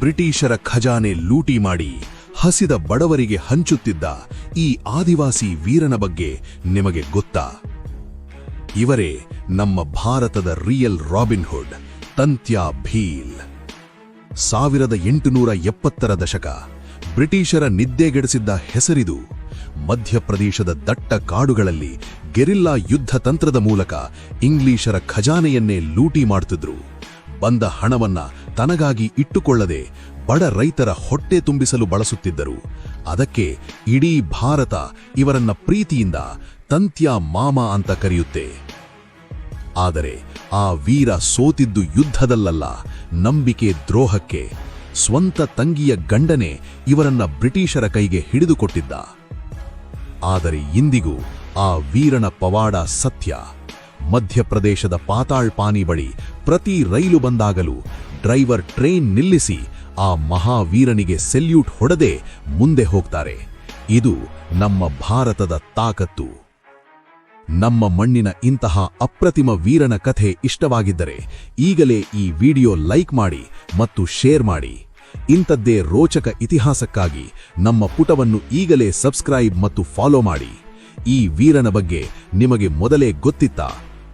ಬ್ರಿಟಿಷರ ಖಜಾನೆ ಲೂಟಿ ಮಾಡಿ ಹಸಿದ ಬಡವರಿಗೆ ಹಂಚುತ್ತಿದ್ದ ಈ ಆದಿವಾಸಿ ವೀರನ ಬಗ್ಗೆ ನಿಮಗೆ ಗೊತ್ತಾ? ಇವರೇ ನಮ್ಮ ಭಾರತದ ರಿಯಲ್ ರಾಬಿನ್ ಹುಡ್, ತಂತ್ಯಾ ಭೀಲ್. 1870ರ ದಶಕ ಬ್ರಿಟಿಷರ ನಿದ್ದೆಗೆಡಿಸಿದ್ದ ಹೆಸರಿದು. ಮಧ್ಯಪ್ರದೇಶದ ದಟ್ಟ ಕಾಡುಗಳಲ್ಲಿ ಗೆರಿಲ್ಲಾ ಯುದ್ಧ ತಂತ್ರದ ಮೂಲಕ ಇಂಗ್ಲಿಷರ ಖಜಾನೆಯನ್ನೇ ಲೂಟಿ ಮಾಡುತ್ತಿದ್ರು. ಬಂದ ಹಣವನ್ನ ತನಗಾಗಿ ಇಟ್ಟುಕೊಳ್ಳದೆ ಬಡ ರೈತರ ಹೊಟ್ಟೆ ತುಂಬಿಸಲು ಬಳಸುತ್ತಿದ್ದರು. ಅದಕ್ಕೆ ಇಡೀ ಭಾರತ ಇವರನ್ನ ಪ್ರೀತಿಯಿಂದ ತಂತ್ಯಾ ಮಾಮ ಅಂತ ಕರೆಯುತ್ತೆ. ಆದರೆ ಆ ವೀರ ಸೋತಿದ್ದು ಯುದ್ಧದಲ್ಲಲ್ಲ, ನಂಬಿಕೆ ದ್ರೋಹಕ್ಕೆ. ಸ್ವಂತ ತಂಗಿಯ ಗಂಡನೇ ಇವರನ್ನ ಬ್ರಿಟಿಷರ ಕೈಗೆ ಹಿಡಿದುಕೊಟ್ಟಿದ್ದ. ಆದರೆ ಇಂದಿಗೂ ಆ ವೀರನ ಪವಾಡ ಸತ್ಯ. ಮಧ್ಯಪ್ರದೇಶದ ಪಾತಾಳ್ ಪಾನಿ ಬಳಿ ಪ್ರತಿ ರೈಲು ಬಂದಾಗಲೂ ಡ್ರೈವರ್ ಟ್ರೈನ್ ನಿಲ್ಲಿಸಿ ಆ ಮಹಾವೀರನಿಗೆ ಸೆಲ್ಯೂಟ್ ಹೊಡೆದೇ ಮುಂದೆ ಹೋಗ್ತಾರೆ. ಇದು ನಮ್ಮ ಭಾರತದ ತಾಕತ್ತು. ನಮ್ಮ ಮಣ್ಣಿನ ಇಂತಹ ಅಪ್ರತಿಮ ವೀರನ ಕಥೆ ಇಷ್ಟವಾಗಿದ್ದರೆ ಈಗಲೇ ಈ ವಿಡಿಯೋ ಲೈಕ್ ಮಾಡಿ ಮತ್ತು ಶೇರ್ ಮಾಡಿ. ಇಂಥದ್ದೇ ರೋಚಕ ಇತಿಹಾಸಕ್ಕಾಗಿ ನಮ್ಮ ಪುಟವನ್ನು ಈಗಲೇ ಸಬ್ಸ್ಕ್ರೈಬ್ ಮತ್ತು ಫಾಲೋ ಮಾಡಿ. ಈ ವೀರನ ಬಗ್ಗೆ ನಿಮಗೆ ಮೊದಲೇ ಗೊತ್ತಿತ್ತಾ?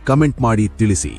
ಕಮೆಂಟ್ ಮಾಡಿ ತಿಳಿಸಿ.